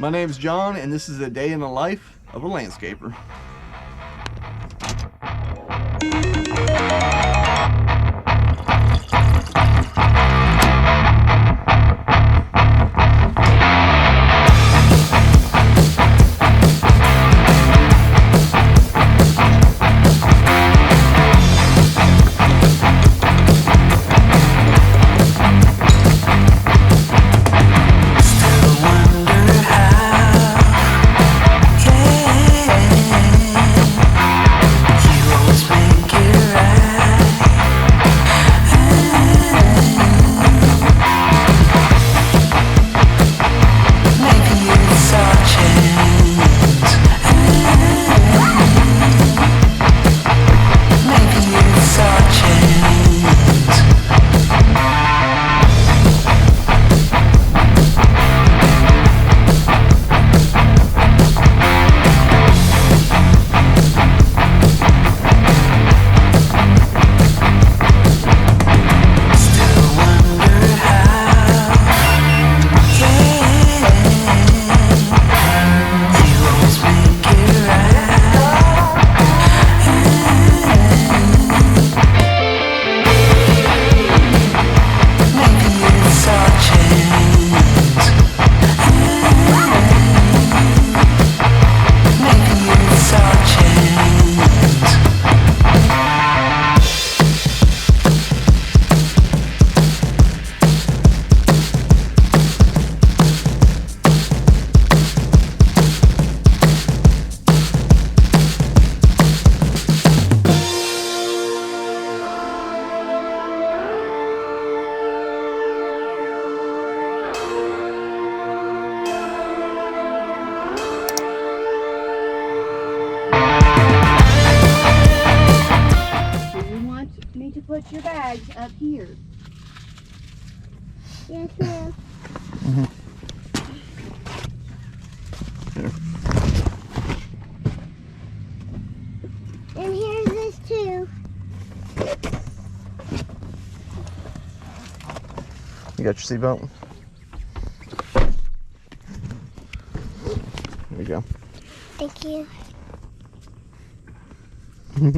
My name's John, and this is a day in the life of a landscaper. Put your bags up here. Yes, ma'am. And here's this too. You got your seatbelt? There you go. Thank you. Daddy,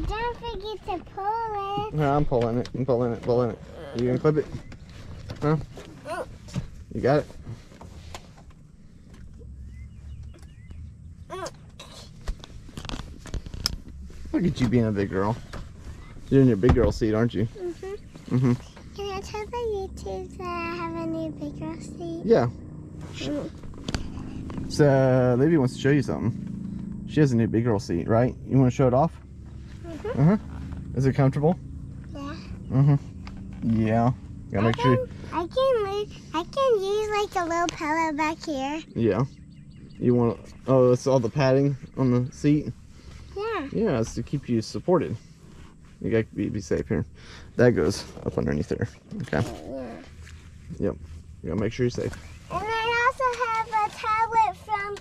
don't forget to pull it. No, I'm pulling it. I'm pulling it. Pulling it. Are you gonna clip it? Huh? You got it? Look at you being a big girl. You're in your big girl seat, aren't you? Can I tell the YouTube that I have a new big girl seat? Yeah. So, Livy wants to show you something. She has a new big girl seat, right? You want to show it off? Is it comfortable? Yeah. Yeah. Gotta make sure. I can use like a little pillow back here. Yeah. You want? Oh, it's all the padding on the seat. Yeah. Yeah, it's to keep you supported. You gotta be safe here. That goes up underneath there. Okay. Yeah. Yep. You gotta make sure you're safe. And I also have a tablet from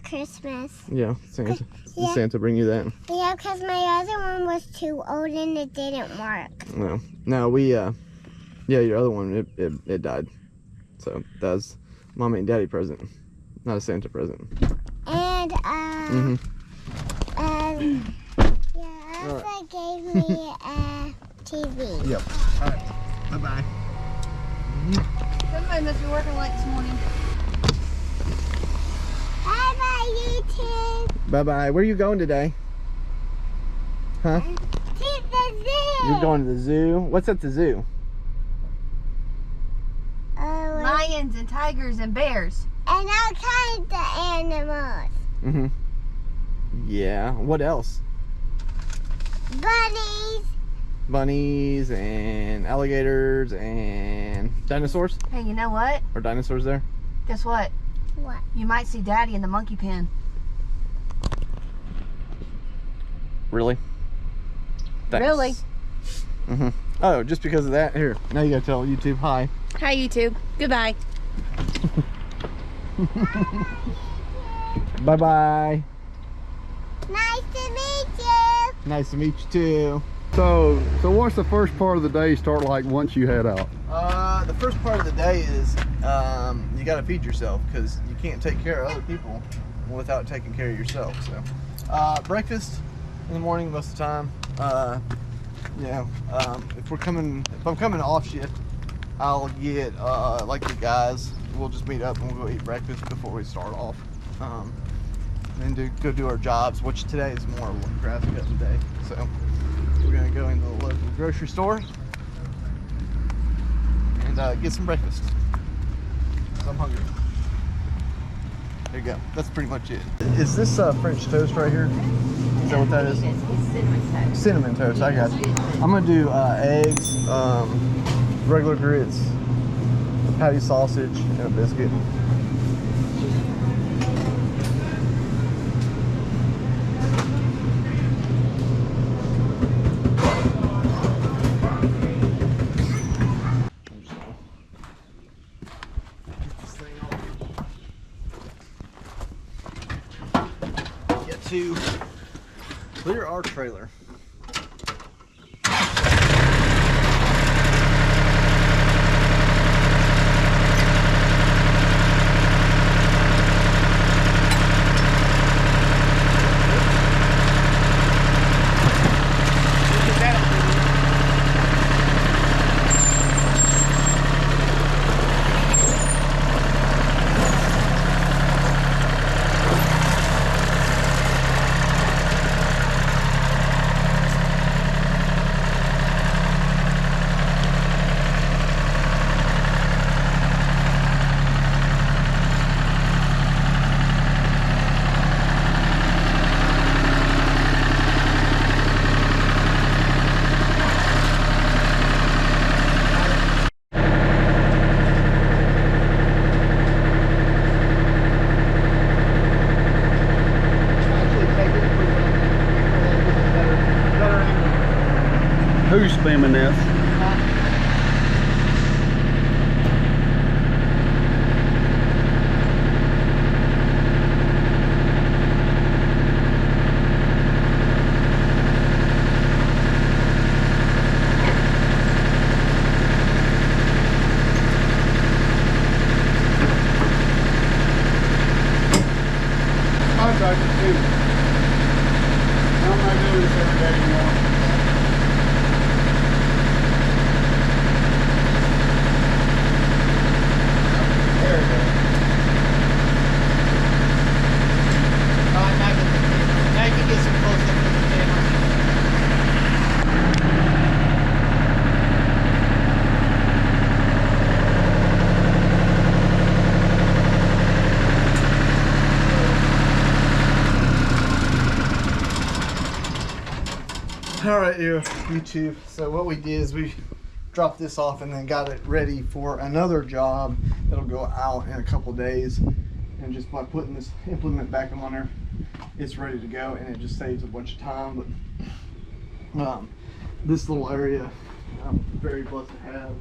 Christmas. Yeah. Santa. Yeah. Did Santa bring you that? Yeah, because my other one was too old and it didn't work. No. No, we yeah, your other one it died. So that was Mommy and Daddy present, not a Santa present. And yeah, also gave me a TV. Yep. All right. Bye bye. Somebody must be working late this morning. Bye bye, YouTube. Bye bye. Where are you going today? Huh? To the zoo. You're going to the zoo? What's at the zoo? Lions and tigers and bears. And all kinds of animals. Yeah. What else? Bunnies. Bunnies and alligators and dinosaurs? Hey, you know what? Are dinosaurs there? Guess what? What? You might see Daddy in the monkey pen. Really? Thanks. Really? Oh, just because of that? Here, now you gotta tell YouTube hi. Hi, YouTube. Goodbye. Bye-bye. Nice to meet you. Nice to meet you too. So what's the first part of the day start like once you head out? the first part of the day is you got to feed yourself, because you can't take care of other people without taking care of yourself. So breakfast in the morning most of the time. If I'm coming off shift, I'll get like the guys. We'll just meet up and we'll go eat breakfast before we start off. And then go do our jobs, which today is more grass cutting day. So we're gonna go into the local grocery store and get some breakfast. So I'm hungry. There you go. That's pretty much it. Is this French toast right here? Is that what that is? It's cinnamon toast. Cinnamon toast. I got you. I'm gonna do eggs, regular grits, a patty sausage, and a biscuit. To clear our trailer. Who's filming this? Contractor too. I'm not doing this every day anymore. All right, YouTube. So what we did is we dropped this off and then got it ready for another job that'll go out in a couple days. And just by putting this implement back on there, it's ready to go, and it just saves a bunch of time. But this little area, I'm very blessed to have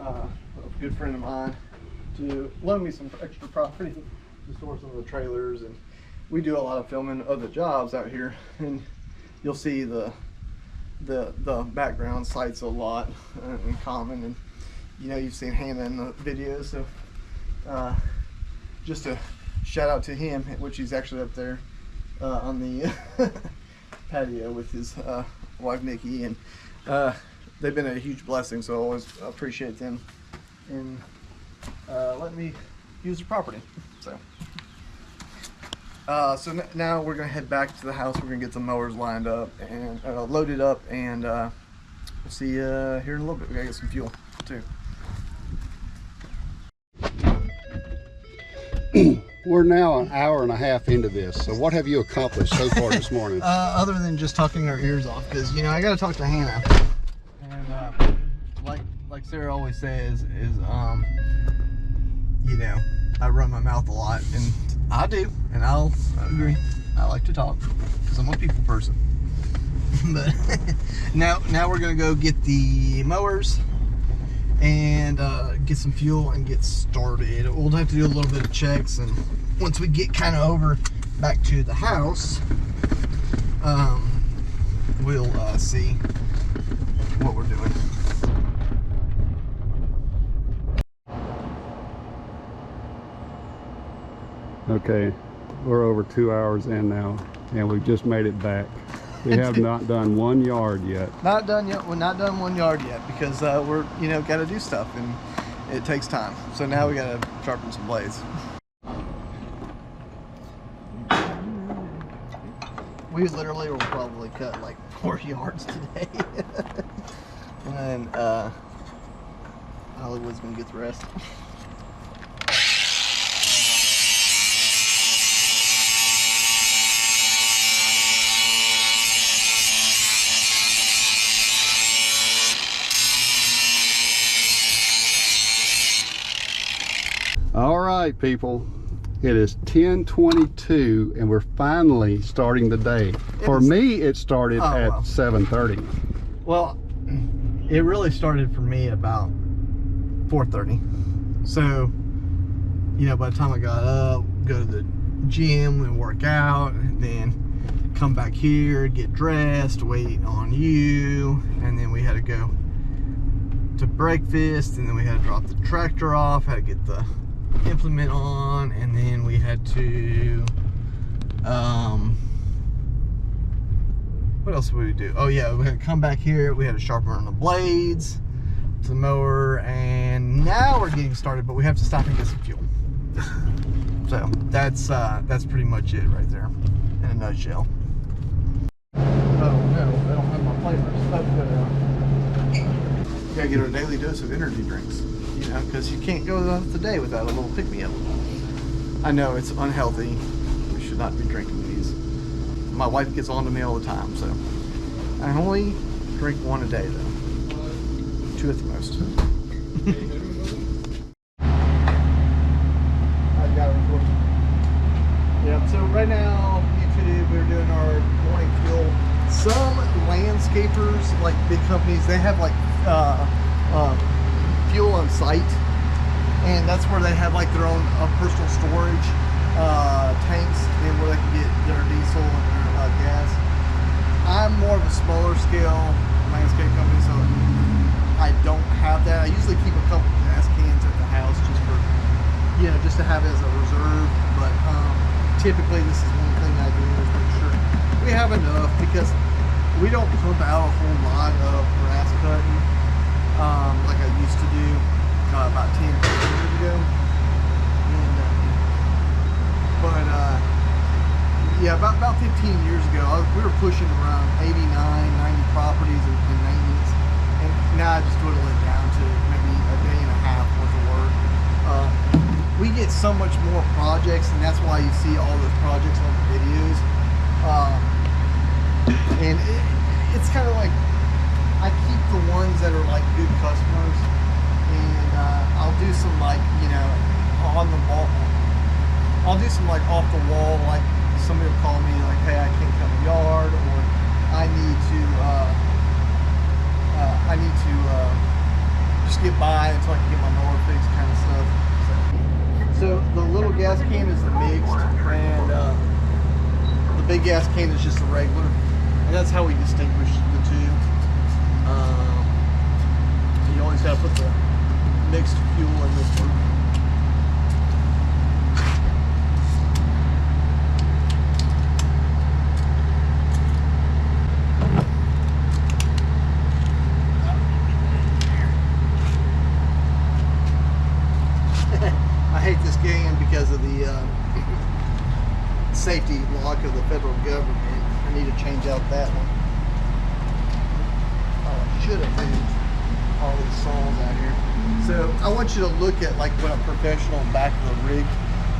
a good friend of mine to loan me some extra property to store some of the trailers. And we do a lot of filming of the jobs out here, and you'll see the background sites a lot in common, and you know, you've seen Hannah in the videos, so just a shout out to him, which he's actually up there on the patio with his wife Nikki, and they've been a huge blessing, so I always appreciate them and letting me use the property. So now we're gonna head back to the house. We're gonna get the mowers lined up and loaded up, and we'll see you here in a little bit. We gotta get some fuel too. We're now an hour and a half into this. So what have you accomplished so far this morning? Other than just talking our ears off, because you know I gotta talk to Hannah, and like Sarah always says, is you know, I run my mouth a lot, and I do, and I agree. I like to talk because I'm a people person. But now we're gonna go get the mowers and get some fuel and get started. We'll have to do a little bit of checks, and once we get kind of over back to the house, we'll see what we're doing. Okay, we're over 2 hours in now, and we've just made it back. We have not done 1 yard yet. Not done yet. We're not done 1 yard yet because we're, got to do stuff and it takes time. So now we got to sharpen some blades. We literally will probably cut like 4 yards today. And then Hollywood's gonna get the rest. All right, people. It is 10:22 and we're finally starting the day. For me, it started at 7:30. Well, it really started for me about 4:30. So, by the time I got up, go to the gym and work out, and then come back here, get dressed, wait on you, and then we had to go to breakfast, and then we had to drop the tractor off, had to get the implement on, and then we had to what else would we do? Oh yeah, we had to come back here, we had to sharpen on the blades to the mower, and now we're getting started, but we have to stop and get some fuel. So that's pretty much it right there in a nutshell. Oh no, I don't have my flavors. You gotta get a daily dose of energy drinks, because you can't go the day without a little pick-me-up. I know it's unhealthy. We should not be drinking these. My wife gets on to me all the time, so I only drink 1 a day though. 2 at the most. I got it recorded. Yeah, so right now, YouTube, we're doing our morning fuel. Some landscapers, like big companies, they have like fuel on site, and that's where they have like their own personal storage tanks, and where they can get their diesel and their gas. I'm more of a smaller scale landscape company, so I don't have that. I usually keep a couple gas cans at the house just for, just to have it as a reserve. But typically this is one thing I do is make sure we have enough, because we don't pump out a whole lot of grass cutting like I used to do about 10 years ago. And, yeah, about 15 years ago, we were pushing around 89, 90 properties in maintenance, and now I just whittle it down to maybe a day and a half worth of work. We get so much more projects, and that's why you see all those projects on the videos. And it's kind of like, I keep the ones that are like good customers, and I'll do some like, on the wall. I'll do some like off the wall, like somebody will call me like, hey, I can't cut the yard, or I need to just get by until I can get my mower fixed, kind of stuff. So the little gas can is the mixed, and the big gas can is just the regular, and that's how we distinguish the two. You always got to put the mixed fuel in this one. I hate this game because of the safety lock of the federal government. I need to change out that one. Oh, I should have moved all these saws out here. So I want you to look at like what a professional back of the rig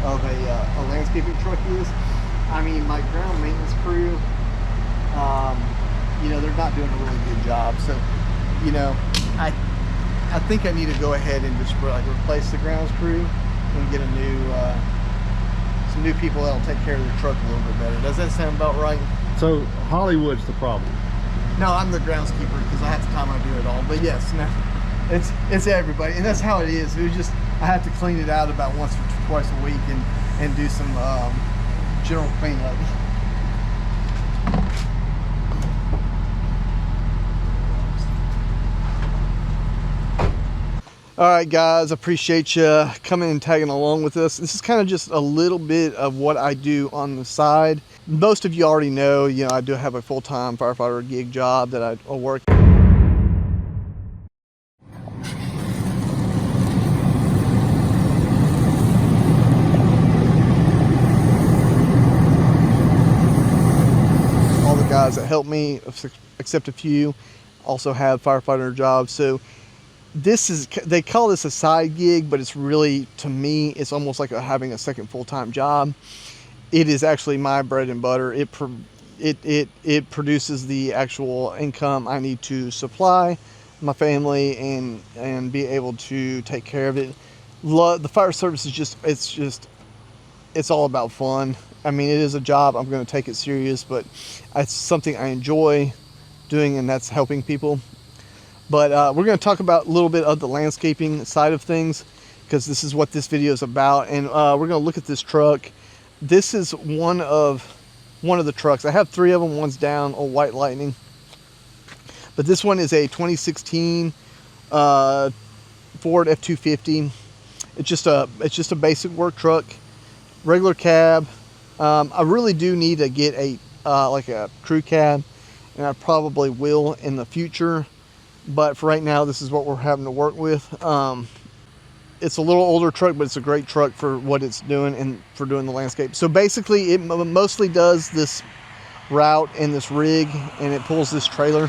of a landscaping truck is. I mean, my ground maintenance crew, they're not doing a really good job. So, I think I need to go ahead and just replace the grounds crew and get some new people that'll take care of their truck a little bit better. Does that sound about right? So Hollywood's the problem. No, I'm the groundskeeper because I have the time I do it all. But yes, no, it's everybody, and that's how it is. It was just I have to clean it out about once or twice a week and do some general cleanup. All right, guys, appreciate you coming and tagging along with us. This is kind of just a little bit of what I do on the side. Most of you already know, I do have a full-time firefighter gig job that I work. All the guys that help me, except a few, also have firefighter jobs. So they call this a side gig, but it's really, to me, it's almost like having a second full-time job. It is actually my bread and butter. It produces the actual income I need to supply my family and be able to take care of it. The fire service is it's all about fun. I mean, it is a job. I'm going to take it serious, but it's something I enjoy doing, and that's helping people. But we're going to talk about a little bit of the landscaping side of things, because this is what this video is about. And we're going to look at this truck. This is one of the trucks. I have 3 of them. One's down, a White Lightning. But this one is a 2016 Ford F-250. It's just a basic work truck, regular cab. I really do need to get like a crew cab, and I probably will in the future. But for right now, this is what we're having to work with. It's a little older truck, but it's a great truck for what it's doing and for doing the landscape. So basically, it mostly does this route and this rig, and it pulls this trailer.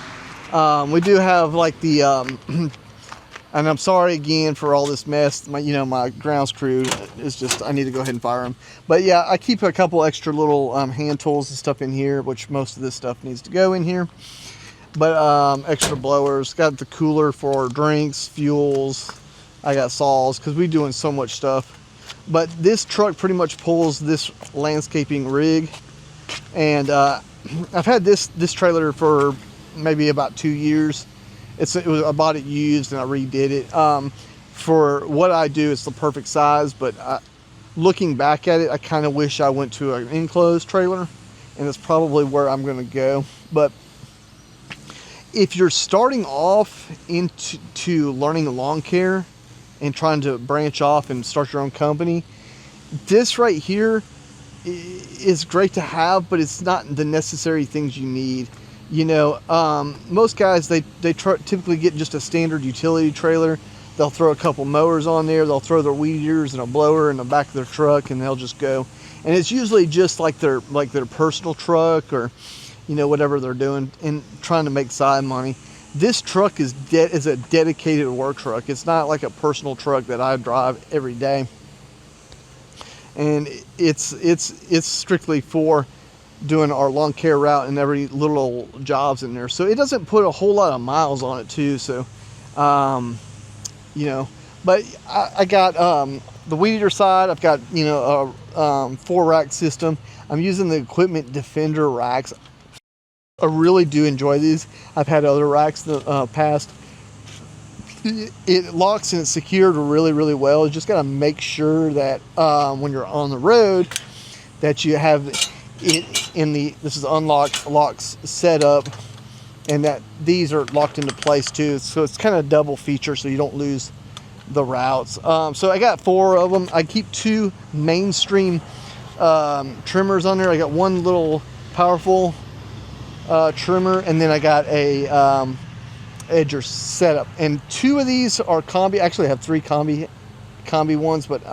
We do have like the, and I'm sorry again for all this mess. My grounds crew is just, I need to go ahead and fire them. But yeah, I keep a couple extra little hand tools and stuff in here, which most of this stuff needs to go in here. But extra blowers, got the cooler for drinks, fuels. I got saws because we're doing so much stuff. But this truck pretty much pulls this landscaping rig, and I've had this trailer for maybe about 2 years. I bought it used and I redid it. For what I do, it's the perfect size. But looking back at it, I kind of wish I went to an enclosed trailer, and that's probably where I'm going to go. But if you're starting off into learning lawn care and trying to branch off and start your own company, this right here is great to have, but it's not the necessary things you need. Most guys, they typically get just a standard utility trailer. They'll throw a couple mowers on there. They'll throw their weed eaters and a blower in the back of their truck, and they'll just go. And it's usually just like their personal truck, or whatever they're doing and trying to make side money. This truck is a dedicated work truck. It's not like a personal truck that I drive every day. And it's strictly for doing our lawn care route and every little jobs in there. So it doesn't put a whole lot of miles on it too. So, but I got the weed eater side. I've got a 4-rack system. I'm using the Equipment Defender racks. I really do enjoy these. I've had other racks in the past. It locks and it's secured really, really well. You just got to make sure that when you're on the road that you have it in this is locks set up, and that these are locked into place too. So it's kind of double feature, so you don't lose the routes. So I got 4 of them. I keep 2 mainstream trimmers on there. I got one little powerful trimmer, and then I got a edger setup, and 2 of these are combi. Actually, I have 3 combi ones, but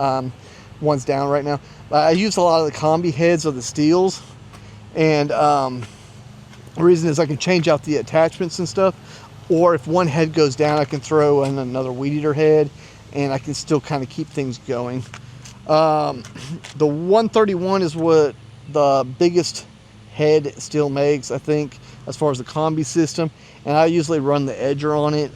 one's down right now. I use a lot of the combi heads of the steels, and the reason is I can change out the attachments and stuff, or if one head goes down, I can throw in another weed eater head, and I can still kind of keep things going. The 131 is what the biggest head still makes, I think, as far as the combi system, and I usually run the edger on it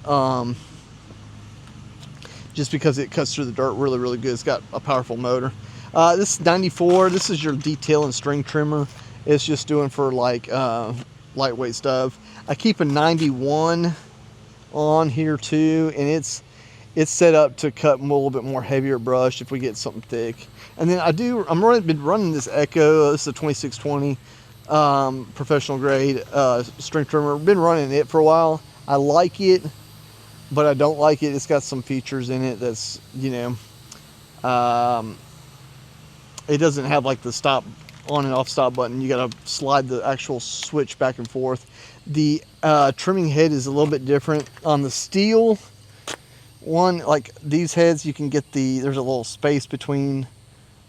just because it cuts through the dirt really, really good. It's got a powerful motor. This is 94. This is your detail and string trimmer. It's just doing for like lightweight stuff. I keep a 91 on here too, and it's set up to cut a little bit more heavier brush if we get something thick. And then been running this Echo. This is a 2620 professional grade string trimmer. Been running it for a while. I like it. but I don't like it. It's got some features in it that's, you know, it doesn't have like the stop on and off stop button. You got to slide the actual switch back and forth. The trimming head is a little bit different on the steel one. Like these heads, you can get there's a little space between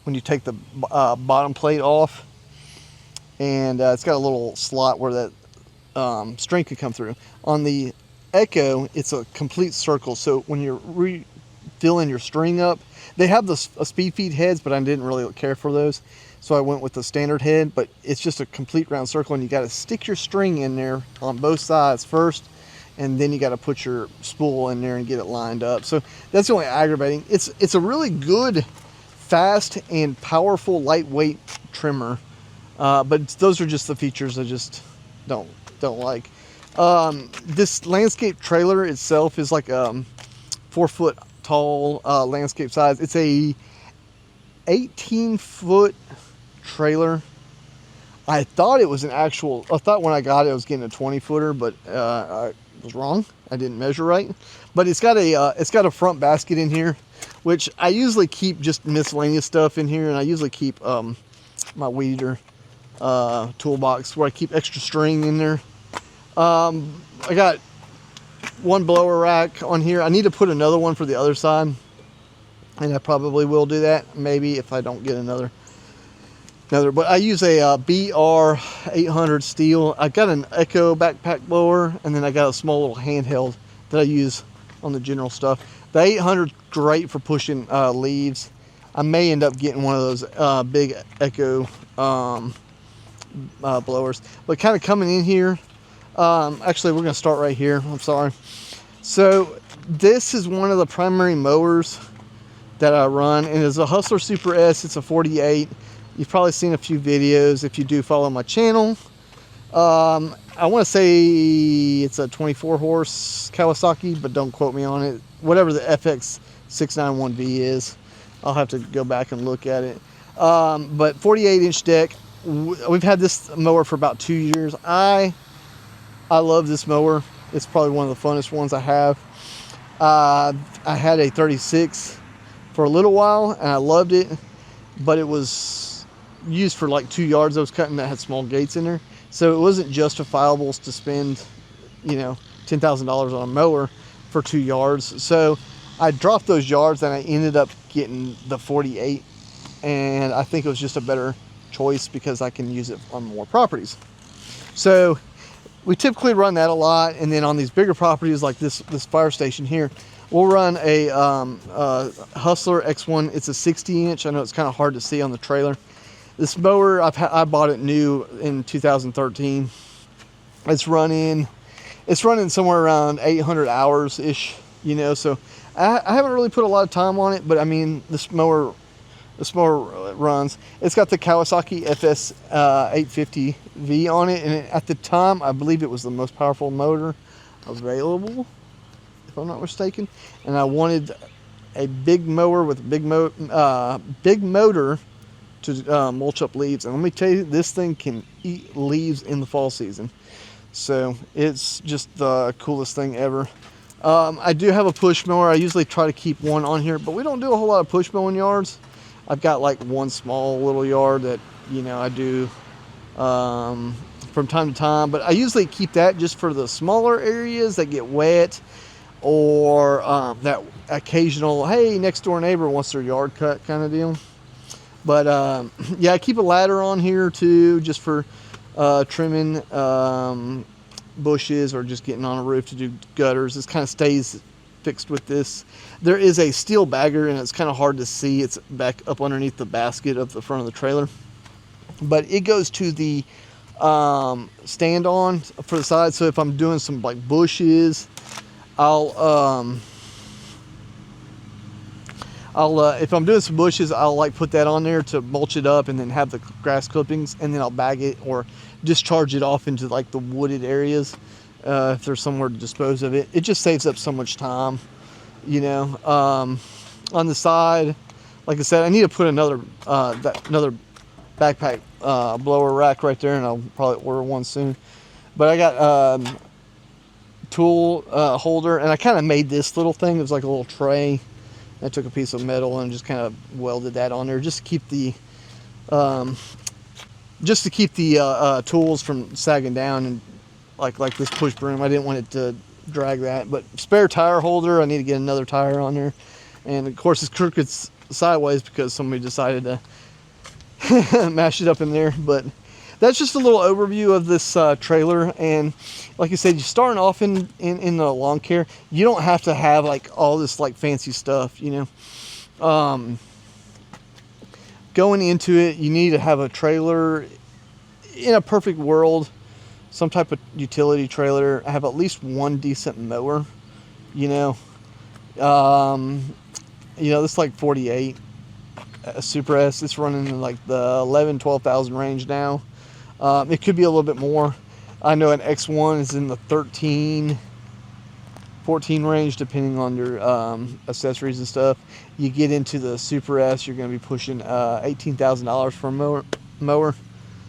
when you take the bottom plate off, and it's got a little slot where that string could come through. On the Echo, it's a complete circle, so when you're refilling your string up, they have a speed feed heads, but I didn't really care for those, so I went with the standard head. But it's just a complete round circle, and you got to stick your string in there on both sides first, and then you got to put your spool in there and get it lined up. So that's the only aggravating. It's a really good, fast and powerful, lightweight trimmer, but those are just the features I just don't like. This landscape trailer itself is like 4 foot tall landscape size. It's a 18-foot trailer. I thought it was I thought when I got it I was getting a 20-footer, but I was wrong. I didn't measure right. But it's got a front basket in here, which I usually keep just miscellaneous stuff in here, and I usually keep my weeder toolbox where I keep extra string in there. I got one blower rack on here. I need to put another one for the other side, and I probably will do that maybe if I don't get another. But I use a BR 800 steel. I got an Echo backpack blower, and then I got a small little handheld that I use on the general stuff. The 800 great for pushing leaves. I may end up getting one of those big Echo blowers. But kind of coming in here, actually we're going to start right here. I'm sorry. So this is one of the primary mowers that I run, and it's a Hustler Super S. It's a 48. You've probably seen a few videos if you do follow my channel. I want to say it's a 24 horse Kawasaki, but don't quote me on it. Whatever the FX691V is, I'll have to go back and look at it. But 48-inch deck. We've had this mower for about 2 years. I love this mower. It's probably one of the funnest ones I have. I had a 36 for a little while, and I loved it, but it was used for like 2 yards I was cutting that had small gates in there, so it wasn't justifiable to spend, you know, $10,000 on a mower for 2 yards. So I dropped those yards, and I ended up getting the 48, and I think it was just a better choice because I can use it on more properties. So we typically run that a lot, and then on these bigger properties like this fire station here, we'll run a Hustler X1. It's a 60-inch. I know it's kind of hard to see on the trailer. This mower, I bought it new in 2013. It's running somewhere around 800 hours ish, you know. So I haven't really put a lot of time on it, but I mean, this mower runs. It's got the Kawasaki FS 850V on it, and at the time, I believe it was the most powerful motor available, if I'm not mistaken. And I wanted a big mower with a big motor to mulch up leaves, and let me tell you, this thing can eat leaves in the fall season. So it's just the coolest thing ever. I do have a push mower. I usually try to keep one on here, but we don't do a whole lot of push mowing yards. I've got like one small little yard that, you know, I do from time to time, but I usually keep that just for the smaller areas that get wet, or that occasional, hey, next door neighbor wants their yard cut kind of deal. But yeah, I keep a ladder on here too, just for trimming bushes or just getting on a roof to do gutters. This kind of stays fixed with this. There is a steel bagger, and it's kind of hard to see. It's back up underneath the basket of the front of the trailer, but it goes to the stand on for the side. So if I'm doing some like bushes, if I'm doing some bushes, I'll like put that on there to mulch it up, and then have the grass clippings, and then I'll bag it or discharge it off into like the wooded areas if there's somewhere to dispose of it. It just saves up so much time, you know. On the side, like I said, I need to put another backpack blower rack right there, and I'll probably order one soon. But I got tool holder, and I kind of made this little thing. It was like a little tray. I took a piece of metal and just kind of welded that on there just to keep the tools from sagging down, and like this push broom. I didn't want it to drag that. But spare tire holder, I need to get another tire on there. And of course it's crooked sideways because somebody decided to mash it up in there. But that's just a little overview of this trailer. And like I said, you're starting off in the lawn care. You don't have to have like all this like fancy stuff, you know. Going into it, you need to have a trailer. In a perfect world, some type of utility trailer, have at least one decent mower, you know. This like 48 Super S. It's running in like the 12,000 range now. It could be a little bit more. I know an X1 is in the 13, 14 range, depending on your accessories and stuff. You get into the Super S, you're going to be pushing $18,000 for a mower.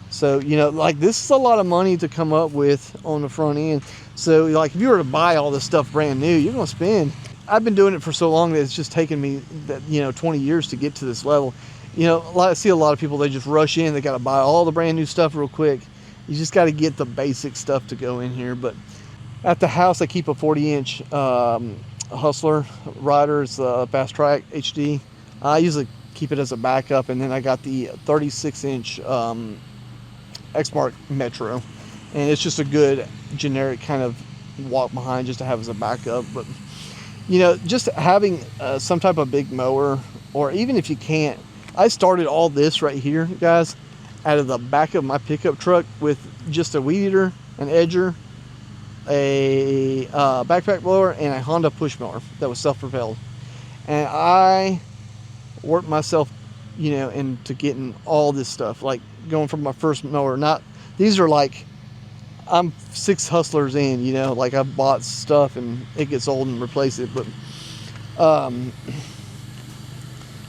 So, you know, like this is a lot of money to come up with on the front end. So, like, if you were to buy all this stuff brand new, you're going to spend. I've been doing it for so long that it's just taken me, 20 years to get to this level. You know, I see a lot of people, they just rush in. They got to buy all the brand new stuff real quick. You just got to get the basic stuff to go in here. But at the house, I keep a 40-inch Hustler rider. It's a Fast Track HD. I usually keep it as a backup. And then I got the 36-inch X-Mark Metro, and it's just a good generic kind of walk behind just to have as a backup. But you know, just having some type of big mower, or even if you can't, I started all this right here, guys, out of the back of my pickup truck with just a weed eater, an edger, a backpack blower, and a Honda push mower that was self-propelled. And I worked myself, into getting all this stuff, like going from my first mower. These are like, I'm 6 Hustlers in, like I've bought stuff and it gets old and replace it. But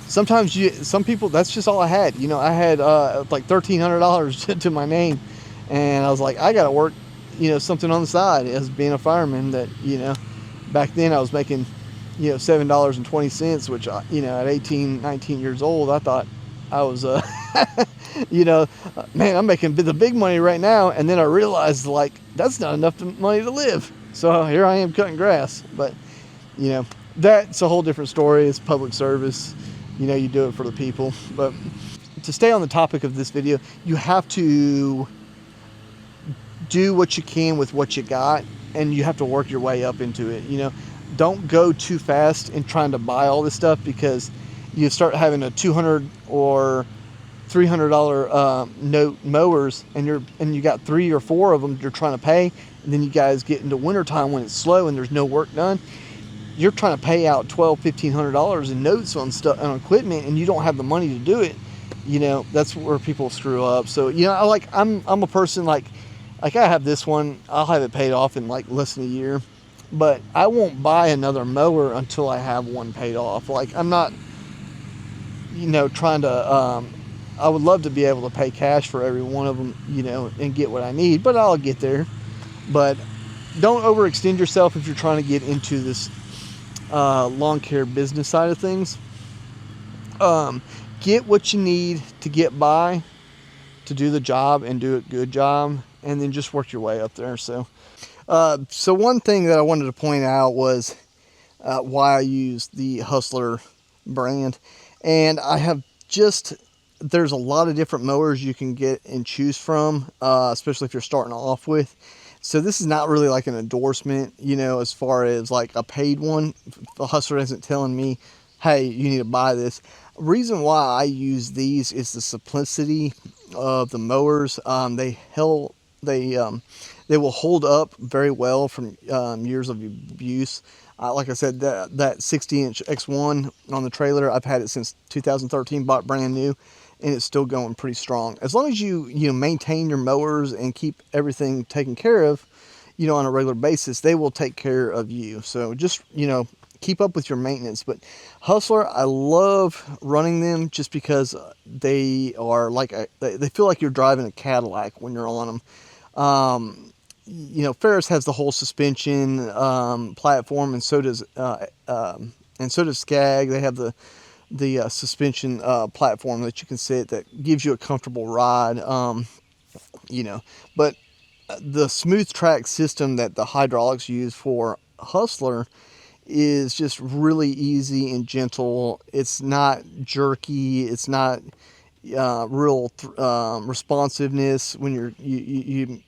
sometimes some people, that's just all I had. I had like $1,300 to my name, and I was like, I gotta work something on the side as being a fireman. That back then I was making $7.20, which at 18, 19 years old, I thought I was man, I'm making the big money right now. And then I realized, like, that's not enough money to live. So here I am cutting grass. But that's a whole different story. It's public service. You do it for the people. But to stay on the topic of this video, you have to do what you can with what you got, and you have to work your way up into it. Don't go too fast in trying to buy all this stuff, because you start having a $200 or $300 note mowers, and you got 3 or 4 of them you're trying to pay, and then you guys get into wintertime when it's slow and there's no work done. You're trying to pay out $1,200-$1,500 in notes on stuff, on equipment, and you don't have the money to do it. That's where people screw up. So I'm a person like I have this one. I'll have it paid off in like less than a year, but I won't buy another mower until I have one paid off. Like, I'm not trying to I would love to be able to pay cash for every one of them, and get what I need, but I'll get there. But don't overextend yourself if you're trying to get into this lawn care business side of things. Get what you need to get by, to do the job and do a good job, and then just work your way up there. So one thing that I wanted to point out was why I use the Hustler brand. And I have there's a lot of different mowers you can get and choose from, especially if you're starting off with. So this is not really like an endorsement, as far as like a paid one. The Hustler isn't telling me, hey, you need to buy this. Reason why I use these is the simplicity of the mowers. They will hold up very well from years of abuse. Like I said, that 60-inch X1 on the trailer, I've had it since 2013, bought brand new, and it's still going pretty strong. As long as you maintain your mowers and keep everything taken care of, on a regular basis, they will take care of you. So just, keep up with your maintenance. But Hustler, I love running them just because they are like they feel like you're driving a Cadillac when you're on them. you know, Ferris has the whole suspension platform, and so does Skag. They have the suspension platform that you can sit that gives you a comfortable ride. You know, but the smooth track system that the hydraulics use for Hustler is just really easy and gentle. It's not jerky. It's not real responsiveness when you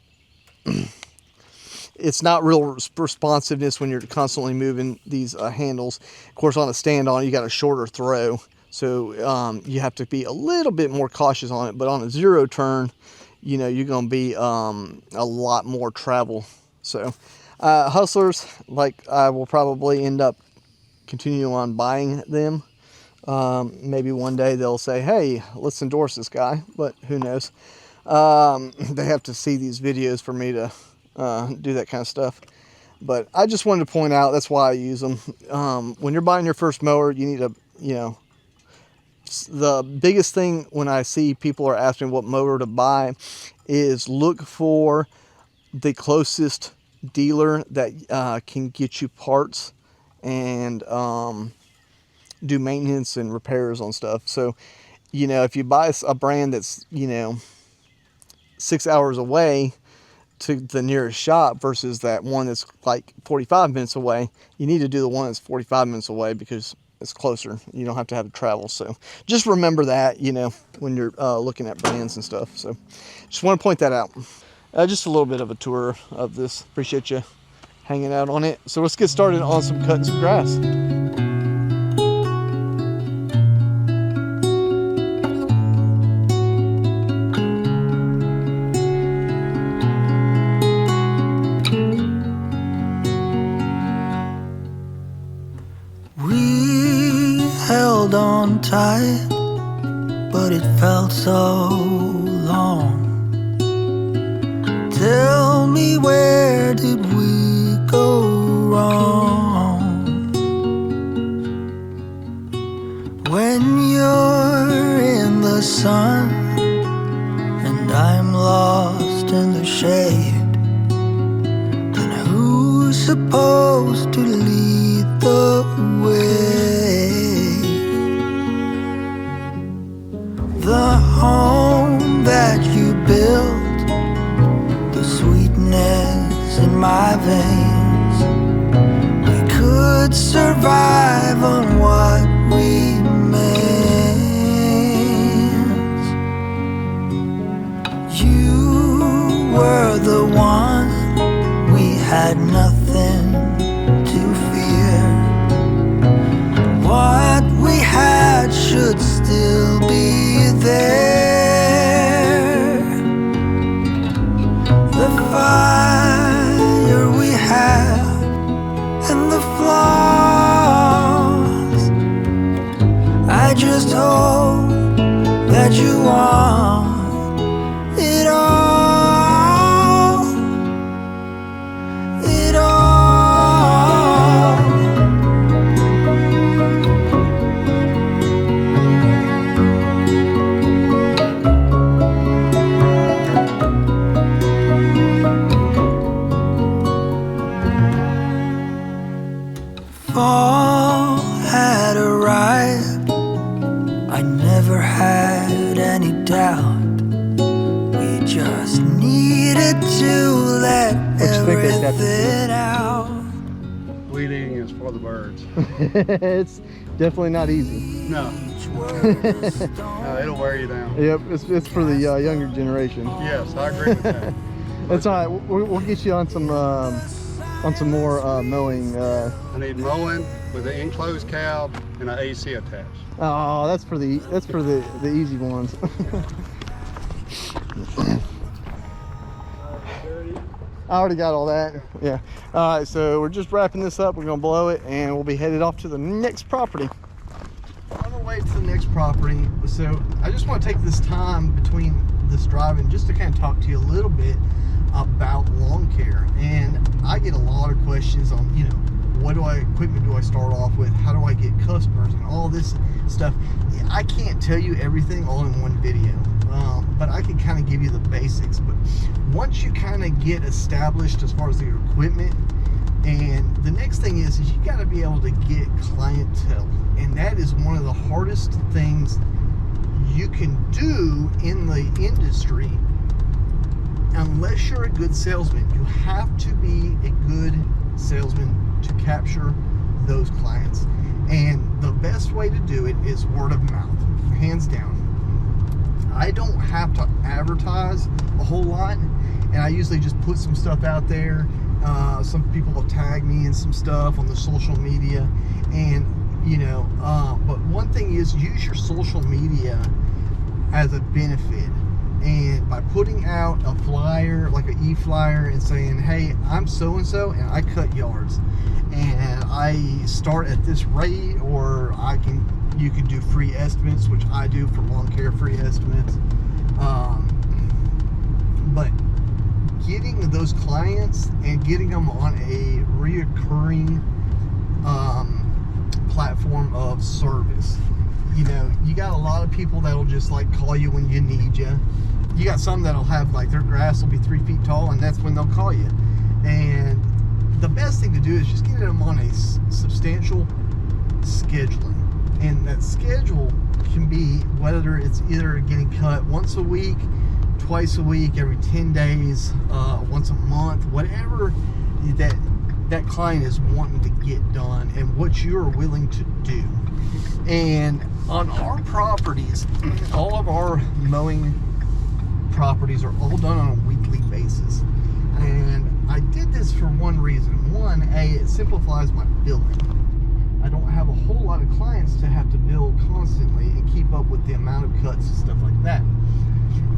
it's not real responsiveness when you're constantly moving these handles. Of course, on a stand-on, you got a shorter throw, so you have to be a little bit more cautious on it. But on a zero turn, you know, you're going to be a lot more travel. So Hustlers, like, I will probably end up continuing on buying them. Maybe one day they'll say, hey, let's endorse this guy, but who knows. They have to see these videos for me to do that kind of stuff. But I just wanted to point out, that's why I use them. When you're buying your first mower, you need to, you know, the biggest thing when I see people are asking what mower to buy is look for the closest dealer that can get you parts and do maintenance and repairs on stuff. So, you know, if you buy a brand that's, you know, 6 hours away to the nearest shop versus that one that's like 45 minutes away, you need to do the one that's 45 minutes away because it's closer. You don't have to have to travel. So just remember that, you know, when you're looking at brands and stuff. So just want to point that out. Just a little bit of a tour of this. Appreciate you hanging out on it. So let's get started on some cutting some grass. Held on tight, but it felt so long. Tell me, where did we go wrong? When you're in the sun and I'm lost in the shade, then who's supposed to lead the way? The home that you built, the sweetness in my veins, we could survive on what remains. You were the one, we had nothing to fear. What we had should still be there. The fire we have and the flaws, I just hope that you want it all, it all. Fall had arrived, I never had any doubt. We just needed to let everything out. Weed eating is for the birds. It's definitely not easy. No. No, it'll wear you down. Yep, it's for the younger generation. Yes, I agree with that. That's all right. We'll get you on some more mowing. I need mowing with an enclosed cab and an AC attached. Oh, that's for the easy ones. I already got all that. Yeah. All right, so we're just wrapping this up. We're gonna blow it, and we'll be headed off to the next property. On our way to the next property. So I just want to take this time between this driving just to kind of talk to you a little bit about lawn care. And I get a lot of questions on, you know, what equipment do I start off with? How do I get customers and all this stuff? I can't tell you everything all in one video, but but I can kind of give you the basics. But once you kind of get established as far as your equipment, and the next thing is you got to be able to get clientele, and that is one of the hardest things you can do in the industry. Unless you're a good salesman, you have to be a good salesman to capture those clients. And the best way to do it is word of mouth, hands down. I don't have to advertise a whole lot, and I usually just put some stuff out there. Some people will tag me in some stuff on the social media, and but one thing is, use your social media as a benefit. And by putting out a flyer, like an e-flyer, and saying, hey, I'm so-and-so, and I cut yards, and I start at this rate, or you can do free estimates, which I do for lawn care, free estimates. But getting those clients and getting them on a reoccurring platform of service. You got a lot of people that'll just like call you when you need you. You got some that'll have like their grass will be 3 feet tall, and that's when they'll call you. And the best thing to do is just get them on a substantial scheduling. And that schedule can be whether it's either getting cut once a week, twice a week, every 10 days, once a month, whatever that client is wanting to get done and what you're willing to do. And on our properties, all of our mowing properties are all done on a weekly basis. And I did this for one reason. One, it simplifies my billing. I don't have a whole lot of clients to have to bill constantly and keep up with the amount of cuts and stuff like that.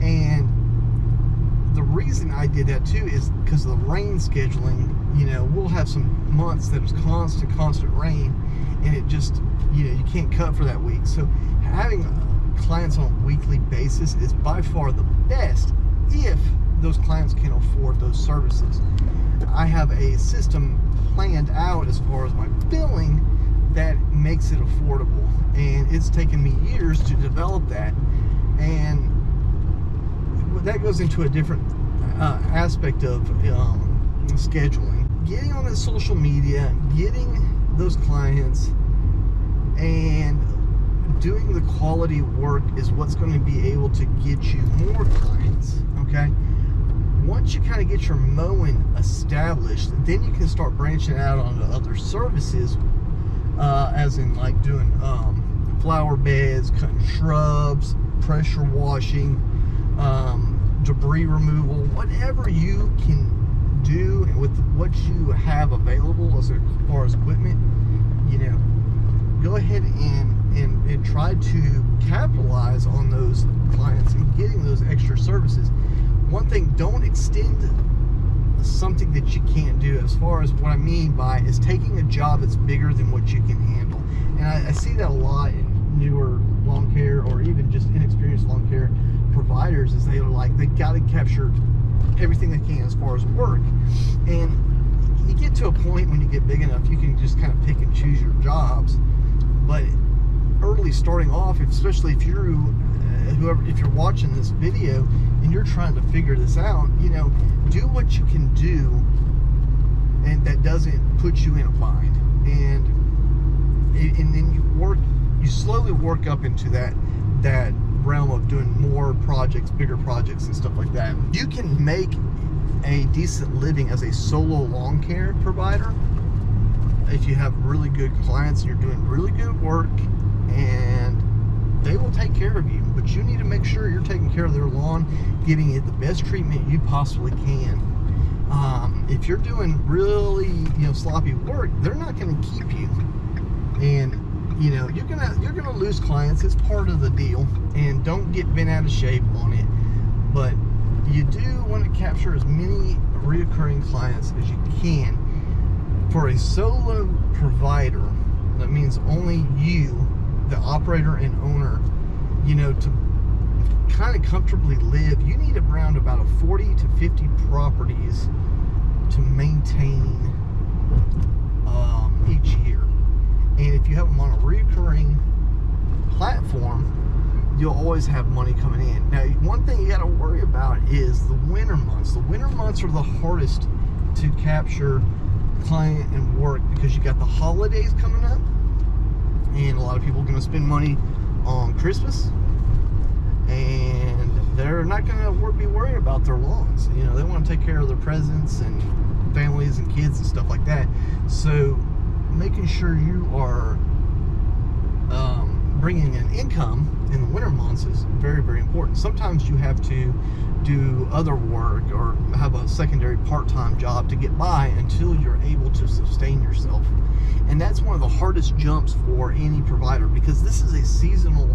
And the reason I did that too is because of the rain scheduling. We'll have some months that is constant rain, and it just, you can't cut for that week. So having clients on a weekly basis is by far the best if those clients can afford those services. I have a system planned out as far as my billing that makes it affordable, and it's taken me years to develop that. And that goes into a different aspect of scheduling. Getting on the social media, getting those clients, and doing the quality work is what's going to be able to get you more clients, okay? Once you kind of get your mowing established, then you can start branching out onto other services, as in like doing flower beds, cutting shrubs, pressure washing, debris removal, whatever you can do with what you have available as far as equipment. Go ahead and try to capitalize on those clients and getting those extra services. One thing, don't extend something that you can't do. As far as what I mean by is taking a job that's bigger than what you can handle. And I see that a lot in newer lawn care or even just inexperienced lawn care providers, is they got to capture everything they can as far as work. And you get to a point when you get big enough, you can just kind of pick and choose your jobs. But early starting off, especially if you're watching this video and you're trying to figure this out, do what you can do, and that doesn't put you in a bind. And then you slowly work up into that realm of doing more projects, bigger projects and stuff like that. You can make a decent living as a solo lawn care provider if you have really good clients and you're doing really good work, and they will take care of you. But you need to make sure you're taking care of their lawn, giving it the best treatment you possibly can. If you're doing really sloppy work, they're not going to keep you, and you're gonna lose clients. It's part of the deal, and don't get bent out of shape on it. But you do want to capture as many reoccurring clients as you can. For a solo provider, that means only you, the operator and owner, to kind of comfortably live, you need around about 40 to 50 properties to maintain each year. And if you have them on a recurring platform, you'll always have money coming in. Now, one thing you got to worry about is the winter months. The winter months are the hardest to capture client and work because you got the holidays coming up, and a lot of people are going to spend money on Christmas, and they're not going to be worried about their lawns. You know, they want to take care of their presents and families and kids and stuff like that. So making sure you are bringing an income in the winter months is very, very important. Sometimes you have to do other work or have a secondary part-time job to get by until you're able to sustain yourself. And that's one of the hardest jumps for any provider, because this is a seasonal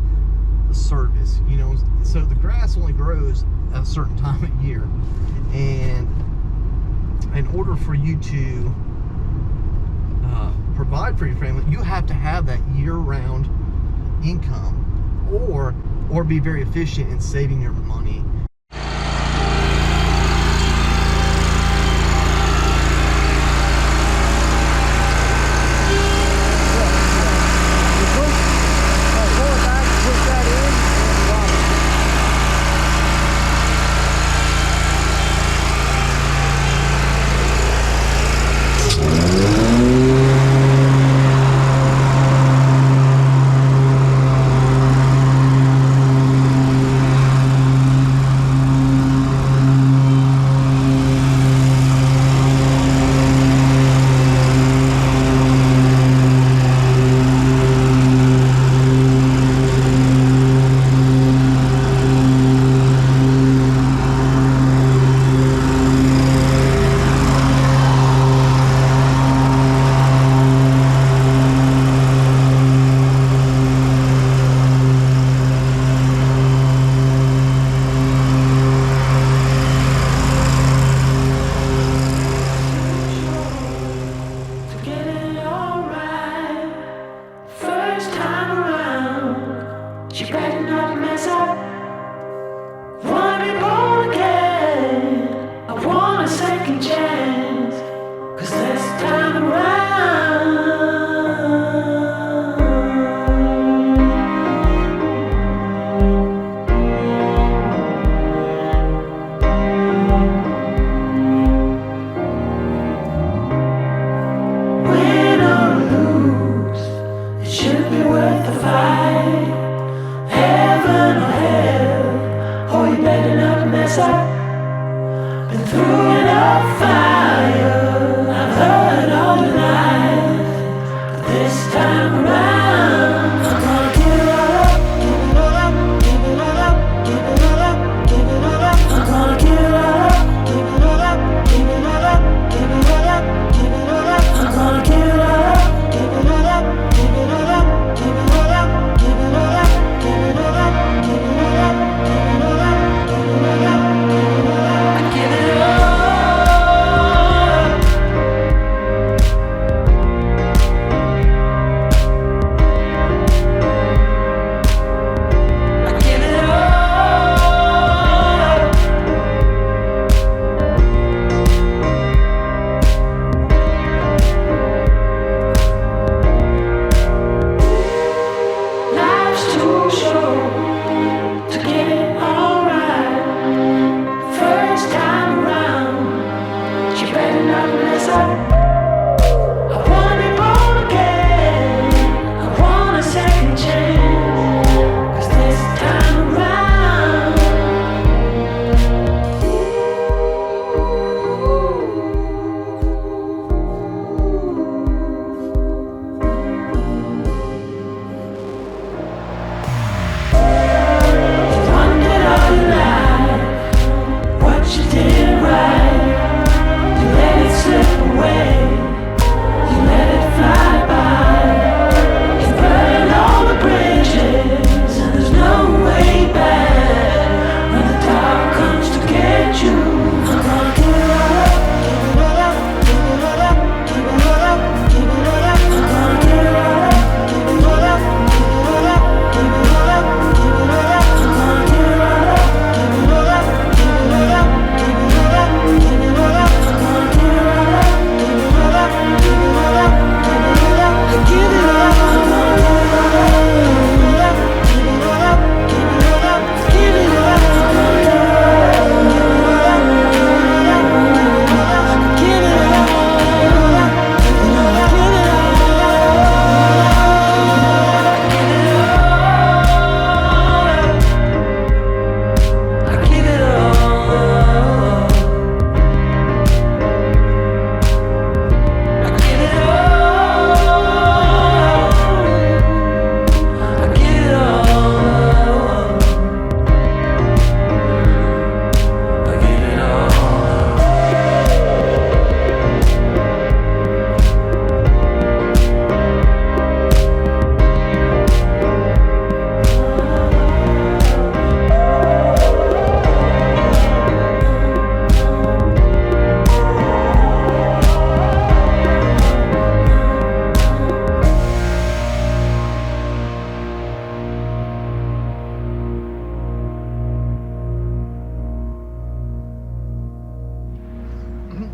service, you know. So the grass only grows at a certain time of year, and in order for you to provide for your family, you have to have that year-round income, or be very efficient in saving your money.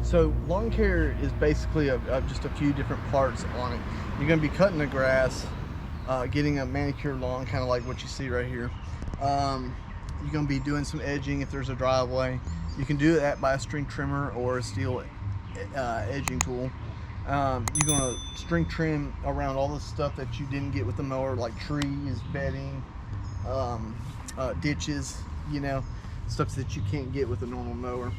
So lawn care is basically just a few different parts on it. You're going to be cutting the grass, getting a manicured lawn, kind of like what you see right here. You're going to be doing some edging if there's a driveway. You can do that by a string trimmer or a steel edging tool. You're going to string trim around all the stuff that you didn't get with the mower, like trees, bedding, ditches, you know, stuff that you can't get with a normal mower.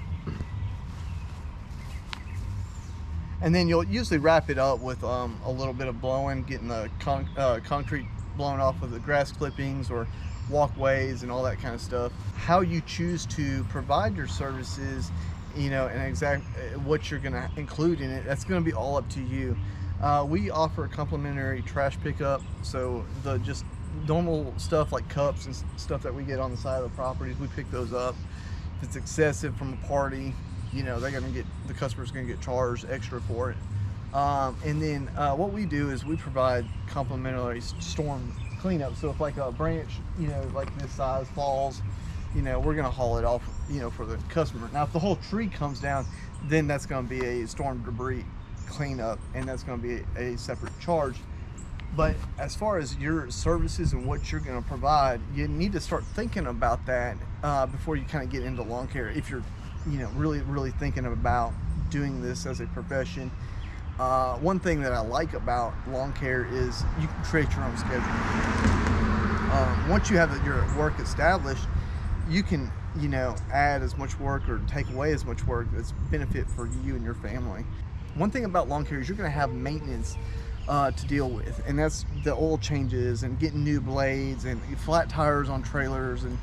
And then you'll usually wrap it up with a little bit of blowing, getting the concrete blown off of the grass clippings or walkways and all that kind of stuff. How you choose to provide your services, you know, and exact what you're going to include in it, that's going to be all up to you. We offer a complimentary trash pickup, so the just normal stuff like cups and stuff that we get on the side of the properties, we pick those up. If it's excessive from a party, you know, they're gonna get, the customer's gonna get charged extra for it. And then what we do is we provide complimentary storm cleanup. So if like a branch, you know, like this size falls, you know, we're gonna haul it off, you know, for the customer. Now if the whole tree comes down, then that's gonna be a storm debris cleanup, and that's gonna be a separate charge. But as far as your services and what you're going to provide, you need to start thinking about that before you kind of get into lawn care. If you're, you know, really thinking about doing this as a profession. One thing that I like about lawn care is you can create your own schedule. Once you have your work established, you can, you know, add as much work or take away as much work that's benefit for you and your family. One thing about lawn care is you're going to have maintenance to deal with, and that's the oil changes and getting new blades and flat tires on trailers and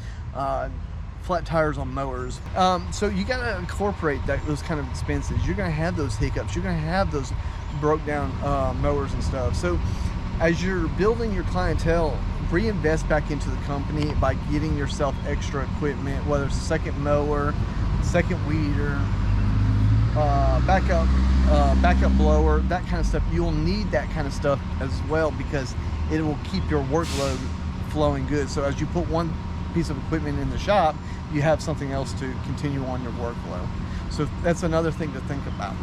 flat tires on mowers. So you got to incorporate those kind of expenses. You're going to have those hiccups. You're going to have those broke down mowers and stuff. So as you're building your clientele, reinvest back into the company by getting yourself extra equipment, whether it's a second mower, second weeder, backup blower, that kind of stuff. You'll need that kind of stuff as well, because it will keep your workload flowing good. So as you put one piece of equipment in the shop, you have something else to continue on your workflow. So that's another thing to think about.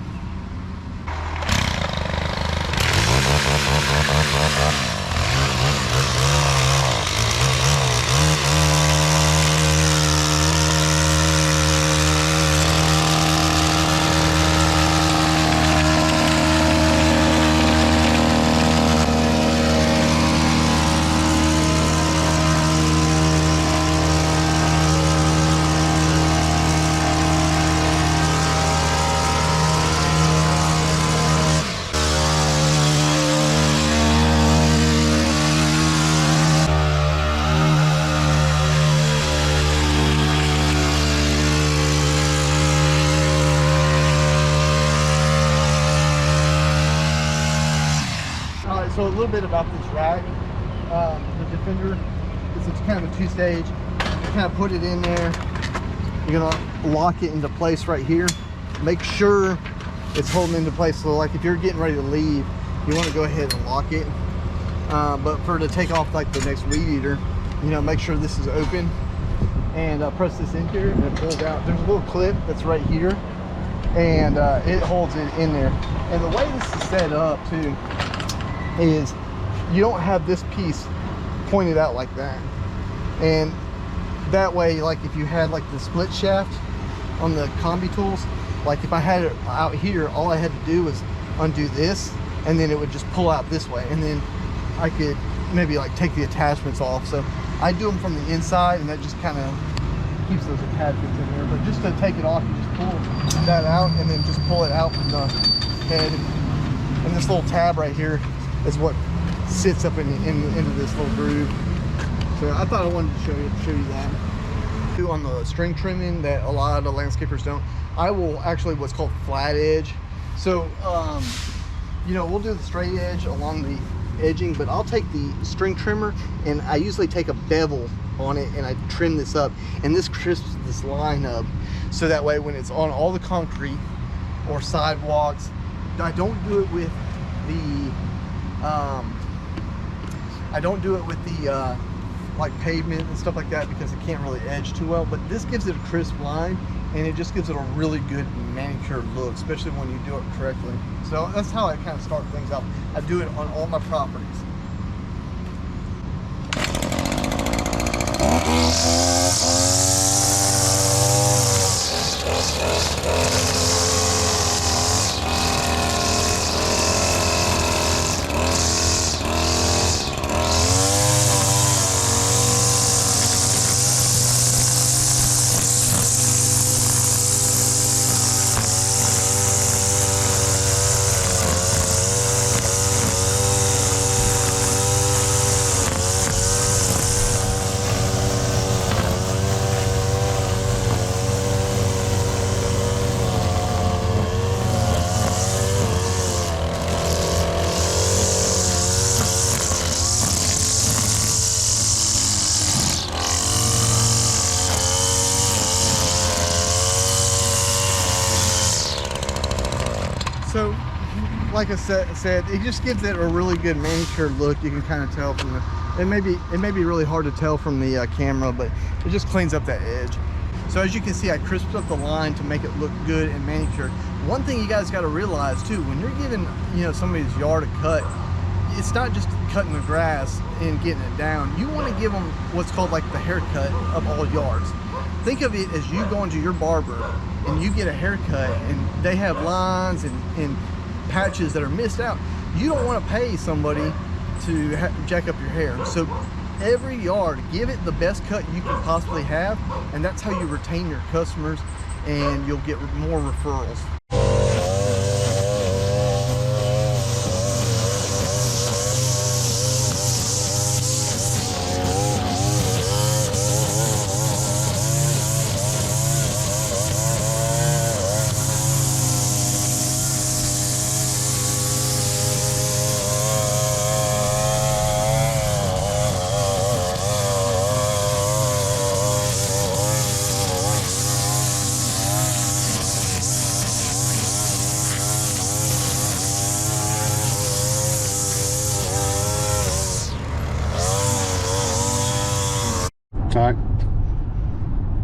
So a little bit about this rack, the Defender. It's kind of a two-stage. You kind of put it in there. You're gonna lock it into place right here. Make sure it's holding into place. So like if you're getting ready to leave, you want to go ahead and lock it. But to take off like the next weed eater, you know, make sure this is open and press this in here and it pulls out. There's a little clip that's right here, and it holds it in there. And the way this is set up too is you don't have this piece pointed out like that, and that way, like if you had like the split shaft on the combi tools, like if I had it out here, all I had to do was undo this, and then it would just pull out this way, and then I could maybe like take the attachments off. So I do them from the inside, and that just kind of keeps those attachments in there. But just to take it off, you just pull that out and then just pull it out from the head, and this little tab right here is what sits up into this little groove. So I thought I wanted to show you that. On the string trimming that a lot of the landscapers don't, I will actually what's called flat edge. So you know, we'll do the straight edge along the edging, but I'll take the string trimmer and I usually take a bevel on it and I trim this up, and this crisps this line up, so that way when it's on all the concrete or sidewalks, I don't do it with the like pavement and stuff like that because it can't really edge too well, but this gives it a crisp line and it just gives it a really good manicured look, especially when you do it correctly. So that's how I kind of start things up. I do it on all my properties. So, like I said, it just gives it a really good manicured look. You can kind of tell from the, it may be really hard to tell from the camera, but it just cleans up that edge. So as you can see, I crisped up the line to make it look good and manicured. One thing you guys got to realize too, when you're giving, you know, somebody's yard a cut, it's not just cutting the grass and getting it down. You want to give them what's called like the haircut of all yards. Think of it as you going to your barber and you get a haircut and they have lines and patches that are missed out. You don't want to pay somebody to jack up your hair. So every yard, give it the best cut you can possibly have, and that's how you retain your customers and you'll get more referrals.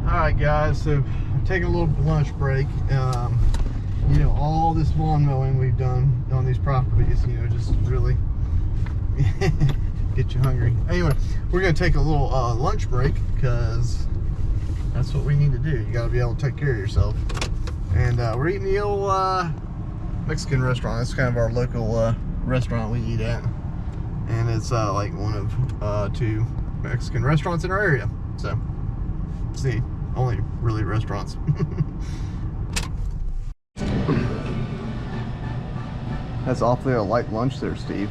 Alright guys, so I'm taking a little lunch break. You know, all this lawn mowing we've done on these properties, you know, just really get you hungry. Anyway, we're going to take a little lunch break because that's what we need to do. You got to be able to take care of yourself. And we're eating the old Mexican restaurant. It's kind of our local restaurant we eat at. And it's like one of 2 Mexican restaurants in our area. So, it's the only really restaurants. That's awfully a light lunch there, Steve.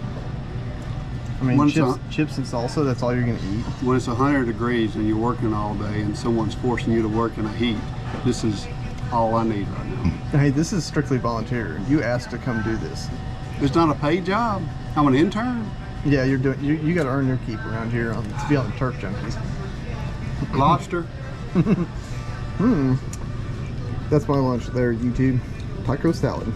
I mean, chips and salsa, that's all you're going to eat? When it's 100 degrees and you're working all day and someone's forcing you to work in the heat, this is all I need right now. Hey, this is strictly volunteer. You asked to come do this. It's not a paid job. I'm an intern. Yeah, you're doing. You got to earn your keep around here to be on the Turf Junkies. Lobster. That's my lunch there, YouTube. Taco salad.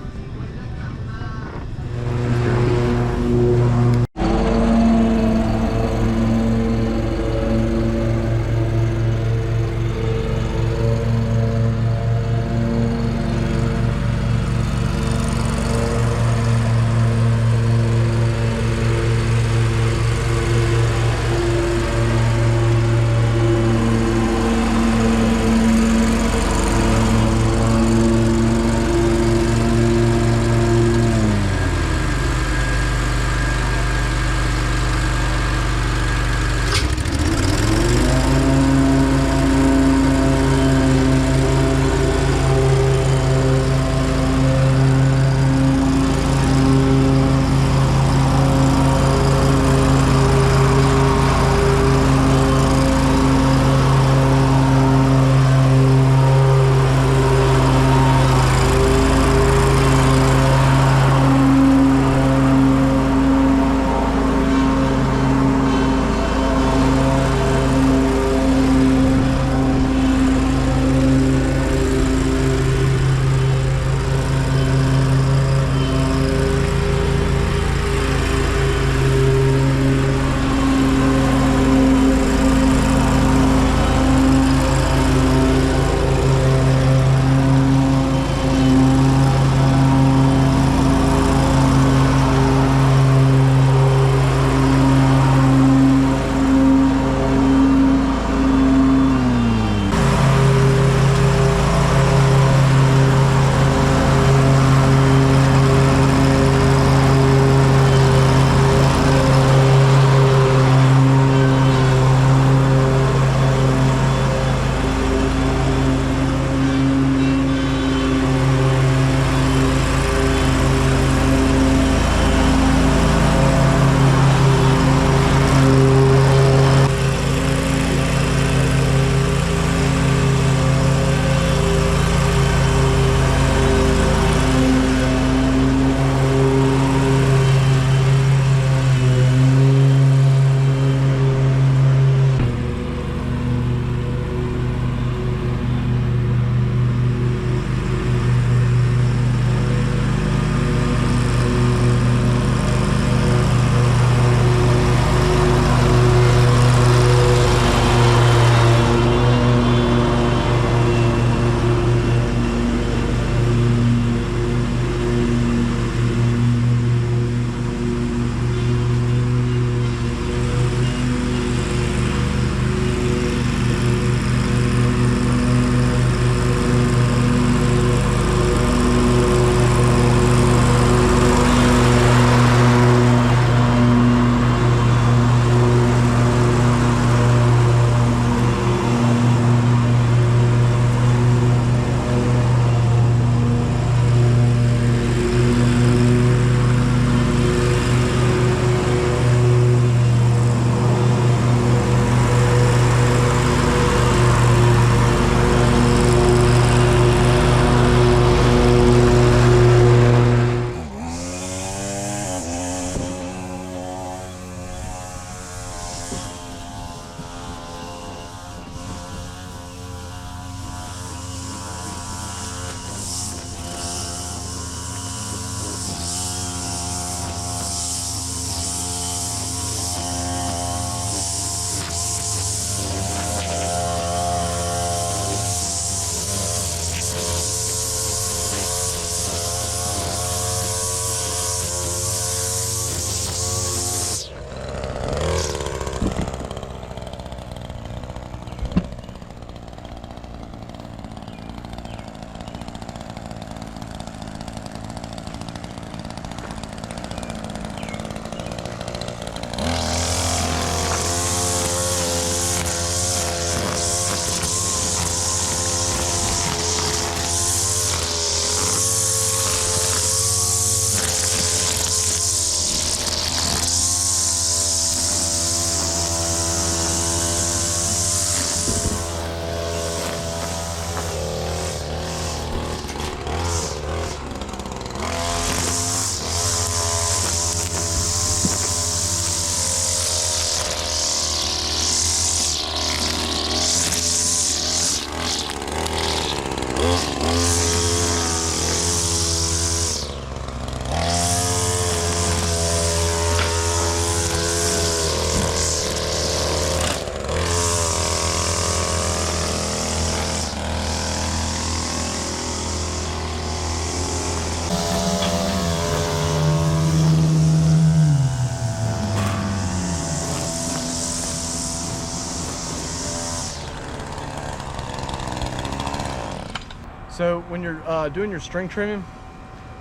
So when you're doing your string trimming,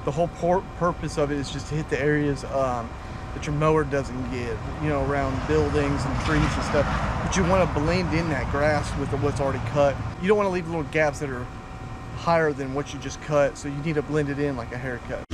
the whole purpose of it is just to hit the areas that your mower doesn't get, you know, around buildings and trees and stuff. But you want to blend in that grass with what's already cut. You don't want to leave little gaps that are higher than what you just cut, so you need to blend it in like a haircut.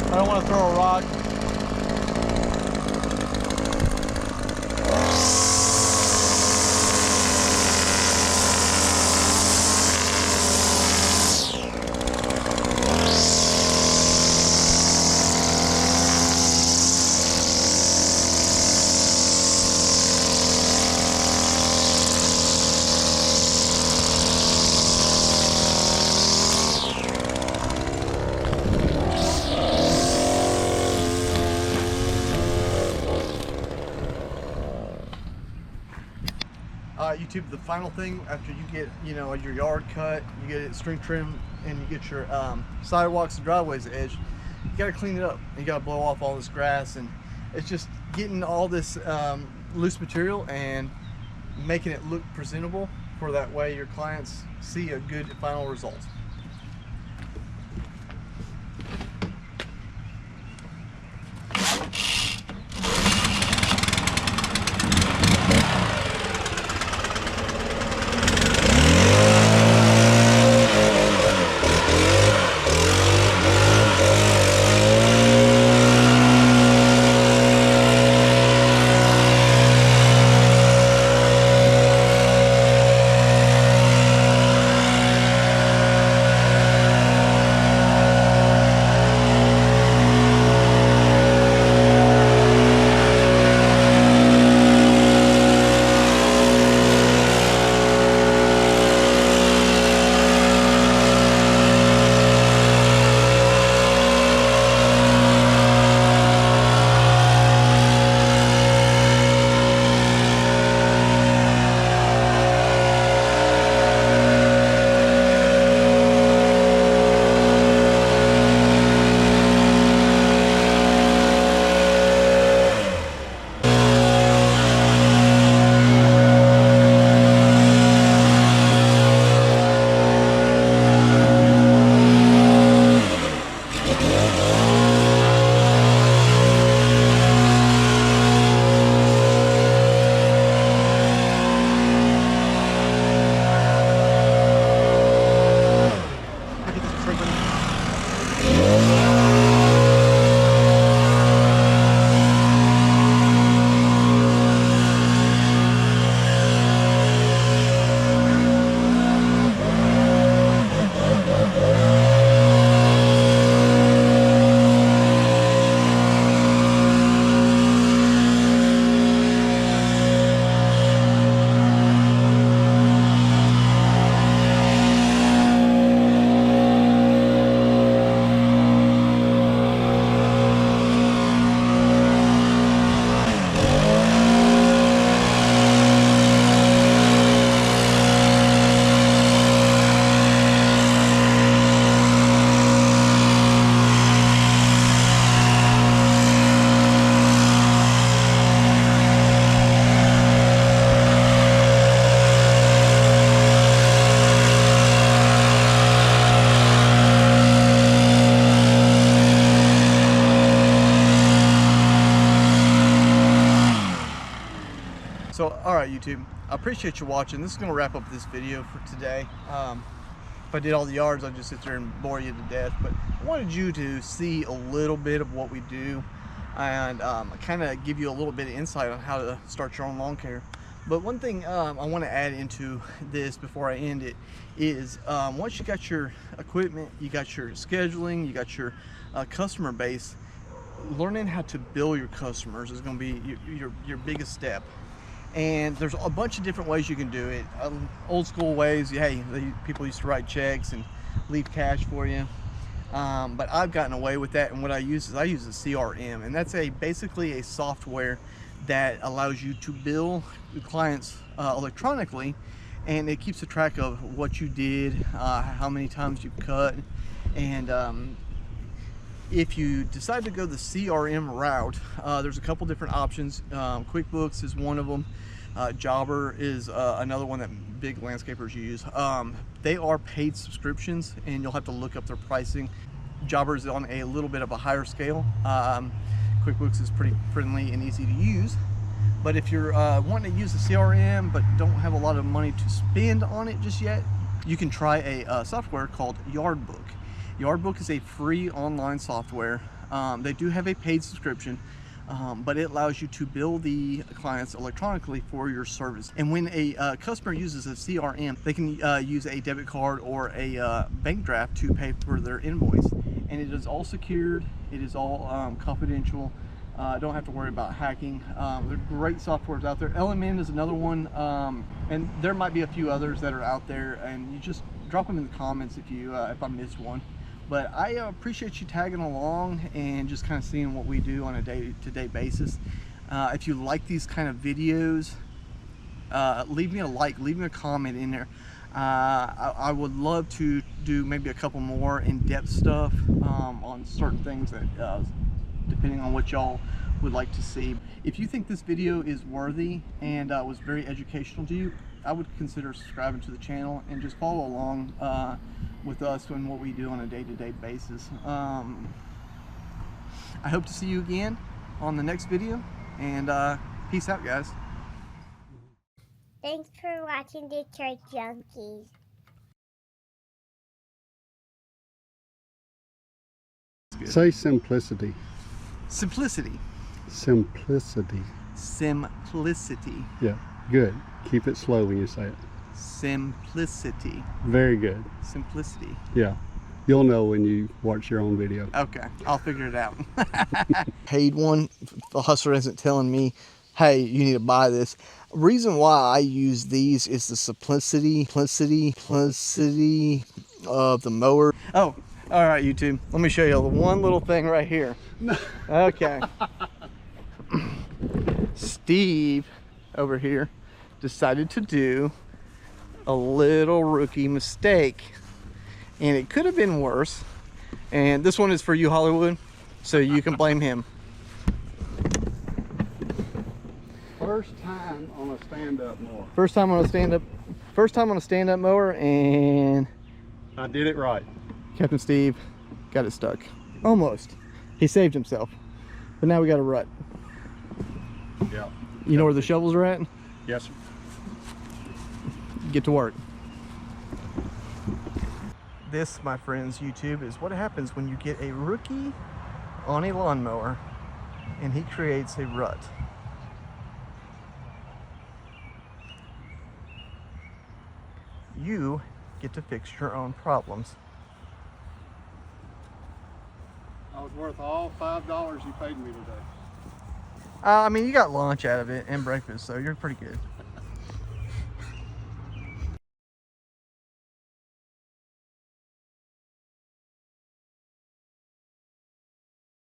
I don't want to throw a rock. YouTube, the final thing after you get, you know, your yard cut, you get it string trimmed, and you get your sidewalks and driveways edged, you got to clean it up. You got to blow off all this grass, and it's just getting all this loose material and making it look presentable, for that way your clients see a good final result. So, all right, YouTube, I appreciate you watching. This is going to wrap up this video for today. If I did all the yards, I'd just sit there and bore you to death. But I wanted you to see a little bit of what we do and kind of give you a little bit of insight on how to start your own lawn care. But one thing I want to add into this before I end it is once you got your equipment, you got your scheduling, you got your customer base, learning how to bill your customers is going to be your biggest step. And there's a bunch of different ways you can do it. Old school ways, hey, people used to write checks and leave cash for you. But I've gotten away with that, and what I use is a CRM, and that's basically a software that allows you to bill your clients electronically, and it keeps a track of what you did, how many times you've cut, and if you decide to go the CRM route, there's a couple different options. QuickBooks is one of them. Jobber is another one that big landscapers use. They are paid subscriptions, and you'll have to look up their pricing. Jobber is on a little bit of a higher scale. QuickBooks is pretty friendly and easy to use. But if you're wanting to use a CRM but don't have a lot of money to spend on it just yet, you can try a software called Yardbook. Yardbook is a free online software. They do have a paid subscription, but it allows you to bill the clients electronically for your service. And when a customer uses a CRM, they can use a debit card or a bank draft to pay for their invoice. And it is all secured, it is all confidential. Don't have to worry about hacking. There are great softwares out there. Element is another one, and there might be a few others that are out there, and you just drop them in the comments if I missed one. But I appreciate you tagging along and just kind of seeing what we do on a day-to-day basis. If you like these kind of videos, leave me a like, leave me a comment in there. I would love to do maybe a couple more in-depth stuff on certain things that depending on what y'all would like to see. If you think this video is worthy and was very educational to you, I would consider subscribing to the channel and just follow along with us and what we do on a day-to-day basis. I hope to see you again on the next video, and peace out, guys. Thanks for watching the Church Junkies. Say simplicity. Simplicity. Simplicity. Simplicity. Yeah, good. Keep it slow when you say it. Simplicity. Very good. Simplicity. Yeah. You'll know when you watch your own video. Okay, I'll figure it out. Paid one. The hustler isn't telling me, hey, you need to buy this. Reason why I use these is the simplicity of the mower. Oh, all right, YouTube. Let me show you the one little thing right here. Okay. Steve over here decided to do a little rookie mistake, and it could have been worse. And this one is for you, Hollywood, so you can blame him. First time on a stand-up mower. First time on a stand-up mower, and I did it right. Captain Steve got it stuck. Almost. He saved himself, but now we got a rut. Yeah. You know where the shovels are at? Yes, sir. Get to work. This, my friends, YouTube, is what happens when you get a rookie on a lawnmower and he creates a rut. You get to fix your own problems. I was worth all $5 you paid me today. I mean, you got lunch out of it and breakfast, so you're pretty good.